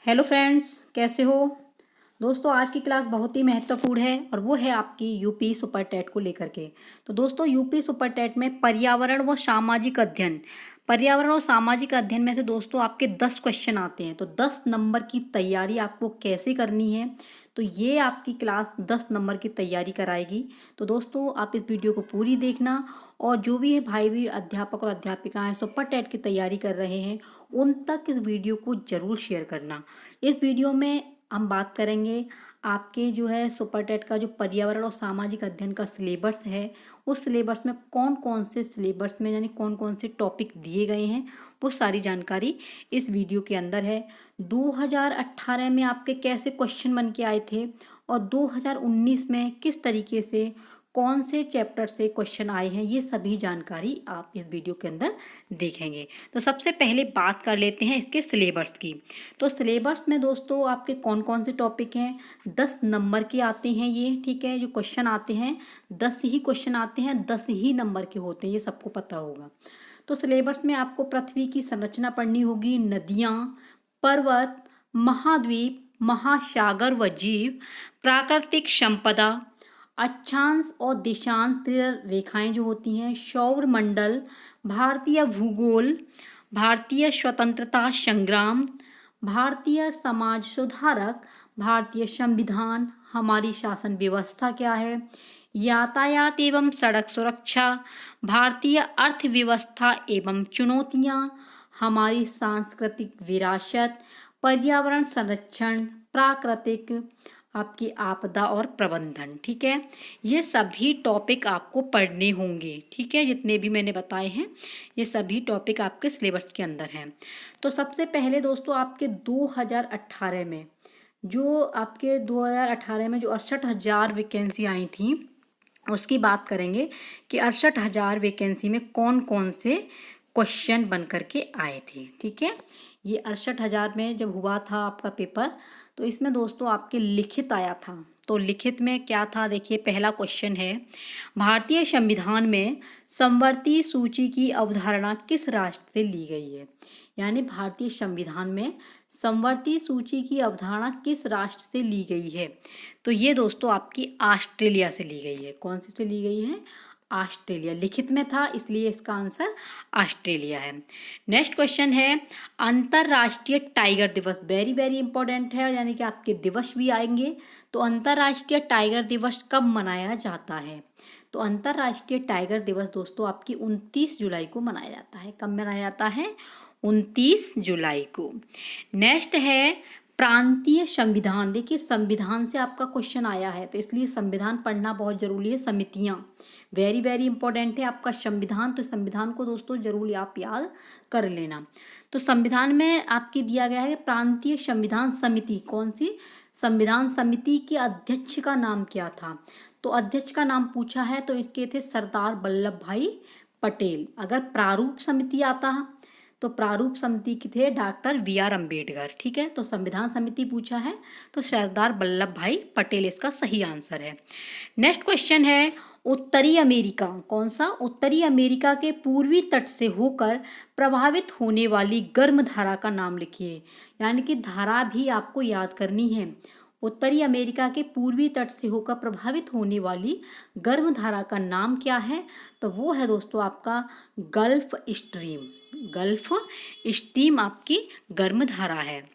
Hello friends, कैसे हो दोस्तों। आज की क्लास बहुत ही महत्वपूर्ण है और वो है आपकी यूपी सुपर टेट को लेकर के। तो दोस्तों, यूपी सुपर टेट में पर्यावरण और सामाजिक अध्ययन में से दोस्तों आपके 10 क्वेश्चन आते हैं। तो 10 नंबर की तैयारी आपको कैसे करनी है, तो ये आपकी क्लास 10 नंबर की तैयारी कराएगी। तो दोस्तों, आप इस वीडियो को पूरी देखना और जो भी है भाई भी अध्यापक और अध्यापिकाएं सुपर टेट की तैयारी कर रहे हैं उन तक इस वीडियो को ज़रूर शेयर करना। इस वीडियो में हम बात करेंगे आपके जो है सुपर टेट का जो पर्यावरण और सामाजिक अध्ययन का सिलेबस है, उस सिलेबस में कौन कौन से सिलेबस में यानी कौन कौन से टॉपिक दिए गए हैं, वो सारी जानकारी इस वीडियो के अंदर है। 2018 में आपके कैसे क्वेश्चन बन के आए थे और 2019 में किस तरीके से कौन से चैप्टर से क्वेश्चन आए हैं, ये सभी जानकारी आप इस वीडियो के अंदर देखेंगे। तो सबसे पहले बात कर लेते हैं इसके सिलेबस की। तो सिलेबस में दोस्तों आपके कौन कौन से टॉपिक हैं, 10 नंबर के आते हैं ये, ठीक है। जो क्वेश्चन आते हैं 10 ही क्वेश्चन आते हैं, 10 ही नंबर के होते हैं, ये सबको पता होगा। तो सिलेबस में आपको पृथ्वी की संरचना पढ़नी होगी, नदियाँ, पर्वत, महाद्वीप, महासागर व जीव, प्राकृतिक संपदा, अक्षांश और देशांतर रेखाएं जो होती हैं, सौर मंडल, भारतीय भूगोल, भारतीय स्वतंत्रता संग्राम, भारतीय समाज सुधारक, भारतीय संविधान, हमारी शासन व्यवस्था क्या है, यातायात एवं सड़क सुरक्षा, भारतीय अर्थव्यवस्था एवं चुनौतियाँ, हमारी सांस्कृतिक विरासत, पर्यावरण संरक्षण, प्राकृतिक आपकी आपदा और प्रबंधन, ठीक है। ये सभी टॉपिक आपको पढ़ने होंगे, ठीक है। जितने भी मैंने बताए हैं ये सभी टॉपिक आपके सिलेबस के अंदर हैं। तो सबसे पहले दोस्तों आपके 2018 में जो 68,000 वैकेंसी आई थी उसकी बात करेंगे कि 68,000 वैकेंसी में कौन कौन से क्वेश्चन बन करके आए थे, ठीक है। ये 68,000 में जब हुआ था आपका पेपर, तो इसमें दोस्तों आपके लिखित आया था। तो लिखित में क्या था, देखिए पहला क्वेश्चन है, भारतीय संविधान में समवर्ती सूची की अवधारणा किस राष्ट्र से ली गई है। यानी भारतीय संविधान में समवर्ती सूची की अवधारणा किस राष्ट्र से ली गई है। तो ये दोस्तों आपकी ऑस्ट्रेलिया से ली गई है। कौन सी से ली गई है, ऑस्ट्रेलिया। लिखित में था इसलिए इसका आंसर ऑस्ट्रेलिया है। नेक्स्ट क्वेश्चन है, अंतर्राष्ट्रीय टाइगर दिवस, वेरी वेरी इंपॉर्टेंट है, यानी कि आपके दिवस भी आएंगे। तो अंतर्राष्ट्रीय टाइगर दिवस कब मनाया जाता है। तो अंतर्राष्ट्रीय टाइगर दिवस दोस्तों आपकी 29 जुलाई को मनाया जाता है। कब मनाया जाता है, 29 जुलाई को। नेक्स्ट है प्रांतीय संविधान। देखिए संविधान से आपका क्वेश्चन आया है तो इसलिए संविधान पढ़ना बहुत जरूरी है। समितियां वेरी वेरी इंपॉर्टेंट है आपका संविधान, तो संविधान को दोस्तों जरूर आप याद कर लेना। तो संविधान में आपकी दिया गया है प्रांतीय संविधान समिति। कौन सी संविधान समिति के अध्यक्ष का नाम क्या था। तो अध्यक्ष का नाम पूछा है तो इसके थे सरदार वल्लभ भाई पटेल। अगर प्रारूप समिति आता है तो प्रारूप समिति के थे डॉक्टर BR अम्बेडकर, ठीक है। तो संविधान समिति पूछा है तो सरदार वल्लभ भाई पटेल इसका सही आंसर है। नेक्स्ट क्वेश्चन है, उत्तरी अमेरिका, कौन सा, उत्तरी अमेरिका के पूर्वी तट से होकर प्रभावित होने वाली गर्म धारा का नाम लिखिए। यानी कि धारा भी आपको याद करनी है। उत्तरी अमेरिका के पूर्वी तट से होकर प्रभावित होने वाली गर्म धारा का नाम क्या है। तो वो है दोस्तों आपका गल्फ स्ट्रीम। गल्फ स्ट्रीम आपकी गर्म धारा है।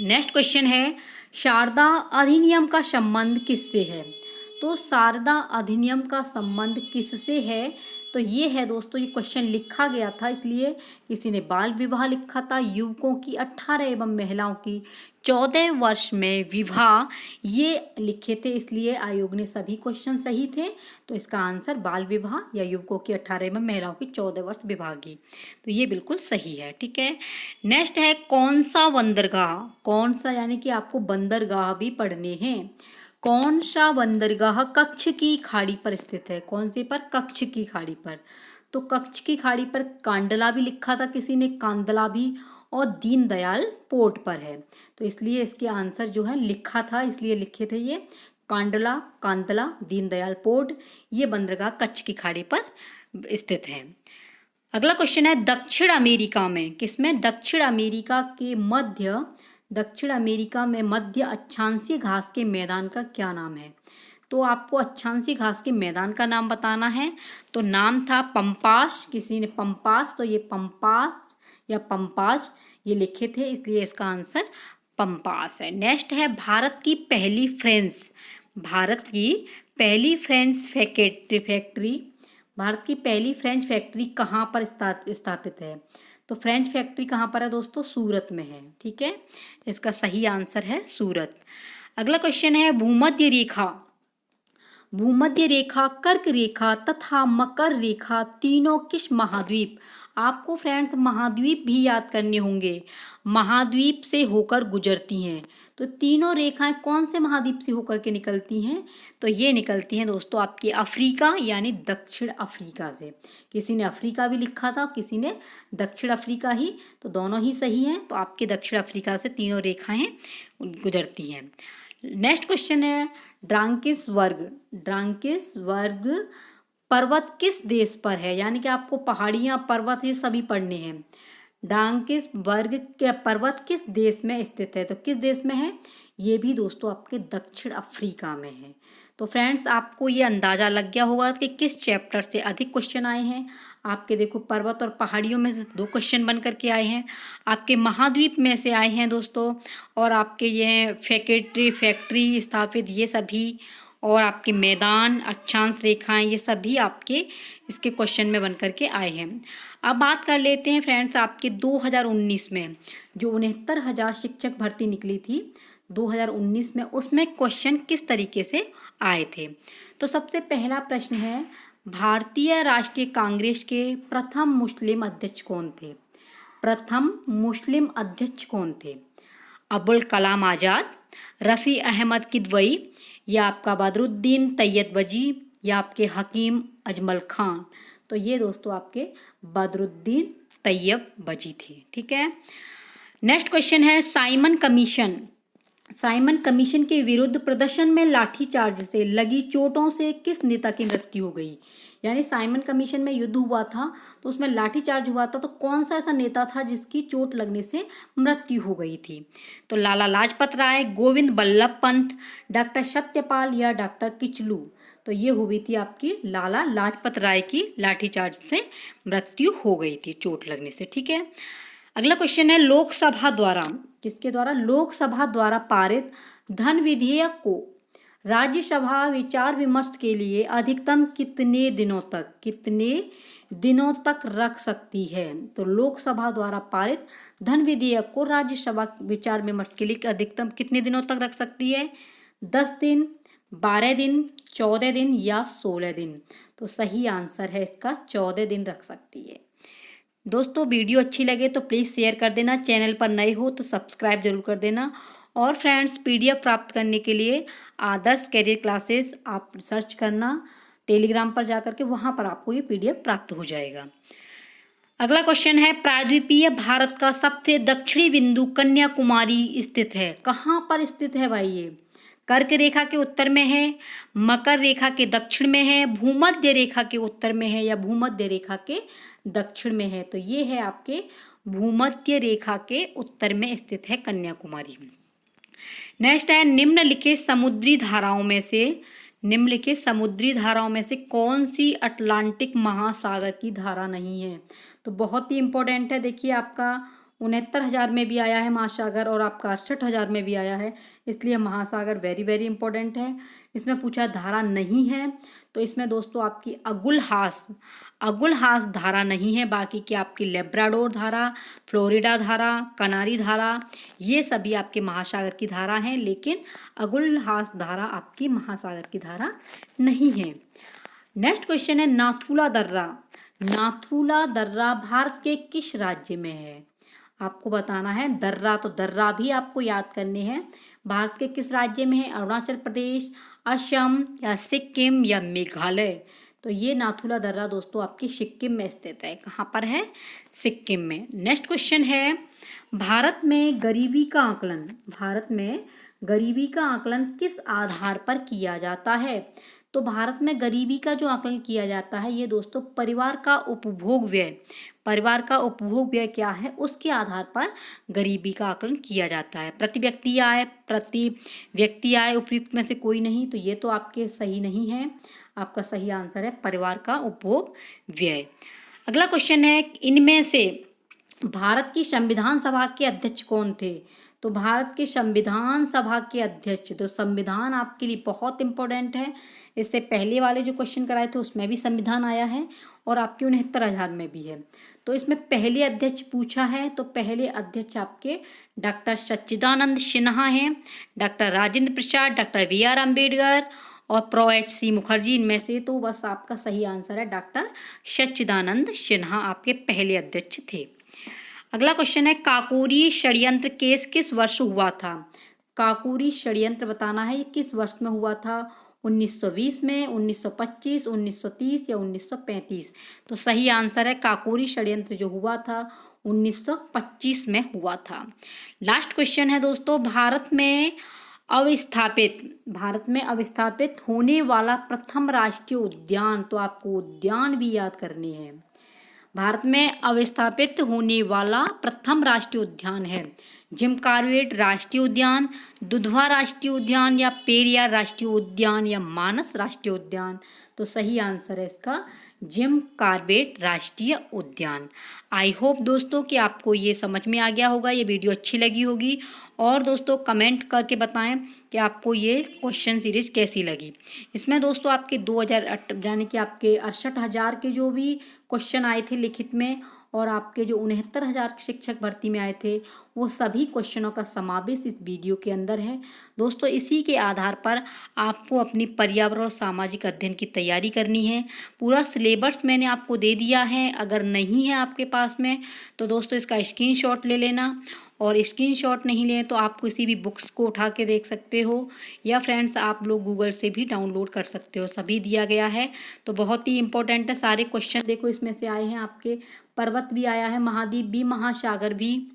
नेक्स्ट क्वेश्चन है, शारदा अधिनियम का संबंध किससे है। तो शारदा अधिनियम का संबंध किससे है। तो ये है दोस्तों, ये क्वेश्चन लिखा गया था इसलिए किसी ने बाल विवाह लिखा था, युवकों की 18 एवं महिलाओं की 14 वर्ष में विवाह, ये लिखे थे इसलिए आयोग ने सभी क्वेश्चन सही थे। तो इसका आंसर बाल विवाह या युवकों की 18 एवं महिलाओं की 14 वर्ष विवाह की, तो ये बिल्कुल सही है, ठीक है। नेक्स्ट है, कौन सा बंदरगाह, कौन सा यानी कि आपको बंदरगाह भी पढ़ने हैं। कौन सा बंदरगाह कच्छ की खाड़ी पर स्थित है। कौन से पर, कच्छ की खाड़ी पर। तो कच्छ की खाड़ी पर कांडला भी लिखा था किसी ने, कांदला भी, और दीनदयाल पोर्ट पर है। तो इसलिए इसके आंसर जो है लिखा था इसलिए लिखे थे ये कांडला, कांदला, दीनदयाल पोर्ट, ये बंदरगाह कच्छ की खाड़ी पर स्थित है। अगला क्वेश्चन है, दक्षिण अमेरिका में, किसमें, दक्षिण अमेरिका के मध्य दक्षिण अमेरिका में मध्य अक्षांशीय घास के मैदान का क्या नाम है? तो आपको अक्षांशीय घास के मैदान का नाम बताना है। तो नाम था पंपास, किसी ने पंपास, तो ये पंपास या पंपाज ये लिखे थे, इसलिए इसका आंसर पंपास है। नेक्स्ट है भारत की पहली फ्रेंच फैक्ट्री कहाँ पर स्थापित है? तो फ्रेंच फैक्ट्री कहाँ पर है दोस्तों? सूरत में है। ठीक है, इसका सही आंसर है सूरत। अगला क्वेश्चन है भूमध्य रेखा, कर्क रेखा तथा मकर रेखा तीनों किस महाद्वीप, आपको फ्रेंड्स महाद्वीप भी याद करने होंगे, महाद्वीप से होकर गुजरती हैं। तो तीनों रेखाएं कौन से महाद्वीप से होकर के निकलती हैं? तो ये निकलती हैं दोस्तों आपकी अफ्रीका यानी दक्षिण अफ्रीका से। किसी ने अफ्रीका भी लिखा था, किसी ने दक्षिण अफ्रीका ही, तो दोनों ही सही हैं। तो आपके दक्षिण अफ्रीका से तीनों रेखाएं गुजरती हैं। नेक्स्ट क्वेश्चन है ड्रांकिस वर्ग पर्वत किस देश पर है? यानी कि आपको पहाड़ियाँ, पर्वत ये सभी पढ़ने हैं। ड्रांकिस वर्ग के पर्वत किस देश में स्थित है? तो किस देश में है? ये भी दोस्तों आपके दक्षिण अफ्रीका में है। तो फ्रेंड्स आपको ये अंदाज़ा लग गया होगा कि किस चैप्टर से अधिक क्वेश्चन आए हैं। आपके देखो पर्वत और पहाड़ियों में से 2 क्वेश्चन बन करके आए हैं, आपके महाद्वीप में से आए हैं दोस्तों, और आपके ये फैक्ट्री स्थापित ये सभी, और आपके मैदान, अक्षांश रेखाएं, ये सभी आपके इसके क्वेश्चन में बन करके आए हैं। अब बात कर लेते हैं फ्रेंड्स आपके 2019 में जो 69,000 शिक्षक भर्ती निकली थी 2019 में, उसमें क्वेश्चन किस तरीके से आए थे। तो सबसे पहला प्रश्न है भारतीय राष्ट्रीय कांग्रेस के प्रथम मुस्लिम अध्यक्ष कौन थे? अबुल कलाम आज़ाद, रफ़ी अहमद किदवई, या आपका बदरुद्दीन तैयब वजी, या आपके हकीम अजमल खान। तो ये दोस्तों आपके बदरुद्दीन तैयब वजी थे। ठीक है, नेक्स्ट क्वेश्चन है साइमन कमीशन के विरुद्ध प्रदर्शन में लाठीचार्ज से लगी चोटों से किस नेता की मृत्यु हो गई? यानी साइमन कमीशन में युद्ध हुआ था तो उसमें लाठीचार्ज हुआ था, तो कौन सा ऐसा नेता था जिसकी चोट लगने से मृत्यु हो गई थी? तो लाला लाजपत राय, गोविंद बल्लभ पंत, डॉक्टर सत्यपाल, या डॉक्टर किचलू। तो ये हुई थी आपकी लाला लाजपत राय की लाठीचार्ज से मृत्यु हो गई थी, चोट लगने से। ठीक है, अगला क्वेश्चन है लोकसभा द्वारा पारित धन विधेयक को राज्यसभा विचार विमर्श के लिए अधिकतम कितने दिनों तक रख सकती है? तो लोकसभा द्वारा पारित धन विधेयक को राज्यसभा विचार विमर्श के लिए अधिकतम कितने दिनों तक रख सकती है? 10 दिन, 12 दिन, 14 दिन, या 16 दिन। तो सही आंसर है इसका 14 दिन रख सकती है। दोस्तों वीडियो अच्छी लगे तो प्लीज़ शेयर कर देना, चैनल पर नए हो तो सब्सक्राइब जरूर कर देना। और फ्रेंड्स PDF प्राप्त करने के लिए आदर्श कैरियर क्लासेस आप सर्च करना टेलीग्राम पर जाकर के, वहाँ पर आपको ये PDF प्राप्त हो जाएगा। अगला क्वेश्चन है प्रायद्वीपीय भारत का सबसे दक्षिणी बिंदु कन्याकुमारी स्थित है। कहाँ पर स्थित है भाई? ये कर्क रेखा के उत्तर में है, मकर रेखा के दक्षिण में है, भूमध्य रेखा के उत्तर में है, या भूमध्य रेखा के दक्षिण में है? तो ये है आपके भूमध्य रेखा के उत्तर में स्थित है कन्याकुमारी। नेक्स्ट है निम्नलिखित समुद्री धाराओं में से कौन सी अटलांटिक महासागर की धारा नहीं है? तो बहुत ही इंपॉर्टेंट है। देखिए आपका 69,000 में भी आया है महासागर, और आपका 68,000 में भी आया है, इसलिए महासागर वेरी वेरी इंपॉर्टेंट है। इसमें पूछा धारा नहीं है, तो इसमें दोस्तों आपकी अगुलहास धारा नहीं है। बाकी की आपकी लेब्राडोर धारा, फ्लोरिडा धारा, कनारी धारा, ये सभी आपके महासागर की धारा हैं, लेकिन अगुलहास धारा आपकी महासागर की धारा नहीं है। नेक्स्ट क्वेश्चन है नाथुला दर्रा भारत के किस राज्य में है? आपको बताना है। दर्रा भी आपको याद करने हैं। भारत के किस राज्य में है? अरुणाचल प्रदेश, असम, या सिक्किम, या मेघालय। तो ये नाथुला दर्रा दोस्तों आपकी सिक्किम में स्थित है। कहाँ पर है? सिक्किम में। नेक्स्ट क्वेश्चन है भारत में गरीबी का आकलन किस आधार पर किया जाता है? तो भारत में गरीबी का जो आकलन किया जाता है ये दोस्तों परिवार का उपभोग व्यय, परिवार का उपभोग व्यय क्या है उसके आधार पर गरीबी का आकलन किया जाता है। प्रति व्यक्ति आय उपयुक्त में से कोई नहीं, तो ये तो आपके सही नहीं है। आपका सही आंसर है परिवार का उपभोग व्यय। अगला क्वेश्चन है, इनमें से भारत की संविधान सभा के अध्यक्ष कौन थे? तो भारत के संविधान सभा के अध्यक्ष, तो संविधान आपके लिए बहुत इंपॉर्टेंट है। इससे पहले वाले जो क्वेश्चन कराए थे उसमें भी संविधान आया है और आपके 69,000 में भी है। तो इसमें पहले अध्यक्ष पूछा है, तो पहले अध्यक्ष आपके डॉक्टर सच्चिदानंद सिन्हा हैं, doctor Rajendra Prasad, doctor BR Ambedkar और प्रो HC मुखर्जी। इनमें से तो बस आपका सही आंसर है डॉक्टर सच्चिदानंद सिन्हा आपके पहले अध्यक्ष थे। अगला क्वेश्चन है, काकोरी षड्यंत्र केस किस वर्ष हुआ था? काकोरी षड्यंत्र बताना है ये किस वर्ष में हुआ था? 1920 में, 1925, 1930 या 1935? तो सही आंसर है काकोरी षड्यंत्र जो हुआ था 1925 में हुआ था। लास्ट क्वेश्चन है दोस्तों, भारत में अवस्थापित होने वाला प्रथम राष्ट्रीय उद्यान, तो आपको उद्यान भी याद करने हैं। भारत में अवस्थापित होने वाला प्रथम राष्ट्रीय उद्यान है जिम कॉर्बेट राष्ट्रीय उद्यान, दुधवा राष्ट्रीय उद्यान या पेरियार राष्ट्रीय उद्यान या मानस राष्ट्रीय उद्यान? तो सही आंसर है इसका जिम कॉर्बेट राष्ट्रीय उद्यान। आई होप दोस्तों कि आपको ये समझ में आ गया होगा, ये वीडियो अच्छी लगी होगी। और दोस्तों कमेंट करके बताएं कि आपको ये क्वेश्चन सीरीज कैसी लगी। इसमें दोस्तों आपके 2008 यानी कि आपके 68,000 के जो भी क्वेश्चन आए थे लिखित में और आपके जो 69,000 शिक्षक भर्ती में आए थे वो सभी क्वेश्चनों का समावेश इस वीडियो के अंदर है। दोस्तों इसी के आधार पर आपको अपनी पर्यावरण और सामाजिक अध्ययन की तैयारी करनी है। पूरा सिलेबस मैंने आपको दे दिया है, अगर नहीं है आपके पास में तो दोस्तों इसका स्क्रीनशॉट ले लेना, और स्क्रीनशॉट नहीं लें तो आप किसी भी बुक्स को उठा के देख सकते हो या फ्रेंड्स आप लोग गूगल से भी डाउनलोड कर सकते हो, सभी दिया गया है। तो बहुत ही इंपॉर्टेंट है सारे क्वेश्चन, देखो इसमें से आए हैं आपके, पर्वत भी आया है, महाद्वीप भी, महासागर भी,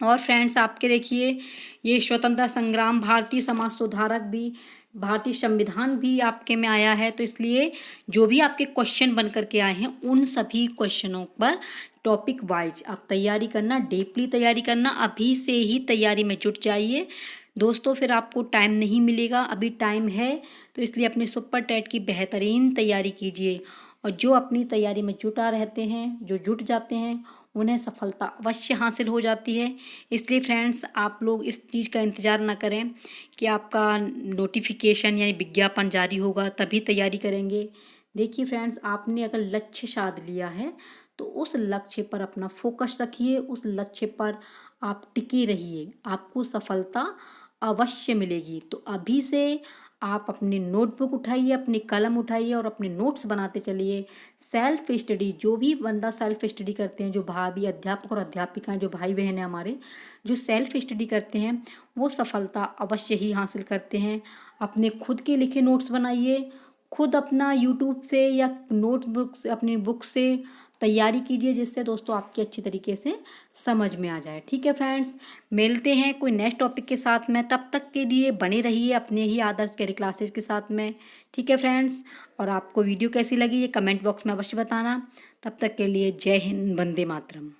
और फ्रेंड्स आपके देखिए ये स्वतंत्रता संग्राम, भारतीय समाज सुधारक भी, भारतीय संविधान भी आपके में आया है। तो इसलिए जो भी आपके क्वेश्चन बन करके आए हैं उन सभी क्वेश्चनों पर टॉपिक वाइज आप तैयारी करना, डीपली तैयारी करना, अभी से ही तैयारी में जुट जाइए दोस्तों, फिर आपको टाइम नहीं मिलेगा। अभी टाइम है तो इसलिए अपने सुपर टेट की बेहतरीन तैयारी कीजिए, और जो अपनी तैयारी में जुटा रहते हैं, जो जुट जाते हैं उन्हें सफलता अवश्य हासिल हो जाती है। इसलिए फ्रेंड्स आप लोग इस चीज़ का इंतज़ार ना करें कि आपका नोटिफिकेशन यानी विज्ञापन जारी होगा तभी तैयारी करेंगे। देखिए फ्रेंड्स, आपने अगर लक्ष्य साध लिया है तो उस लक्ष्य पर अपना फोकस रखिए, उस लक्ष्य पर आप टिके रहिए, आपको सफलता अवश्य मिलेगी। तो अभी से आप अपनी नोटबुक उठाइए, अपनी कलम उठाइए और अपने नोट्स बनाते चलिए। सेल्फ स्टडी, जो भी बंदा सेल्फ स्टडी करते हैं, जो भाभी अध्यापक और अध्यापिकाएं, जो भाई बहन हैं हमारे, जो सेल्फ स्टडी करते हैं वो सफलता अवश्य ही हासिल करते हैं। अपने खुद के लिखे नोट्स बनाइए, खुद अपना यूट्यूब से या नोटबुक से, अपनी बुक से तैयारी कीजिए, जिससे दोस्तों आपकी अच्छी तरीके से समझ में आ जाए। ठीक है फ्रेंड्स, मिलते हैं कोई नेक्स्ट टॉपिक के साथ में, तब तक के लिए बने रहिए अपने ही आदर्श कैरियर क्लासेस के साथ में। ठीक है फ्रेंड्स, और आपको वीडियो कैसी लगी ये कमेंट बॉक्स में अवश्य बताना। तब तक के लिए जय हिंद, वंदे मातरम।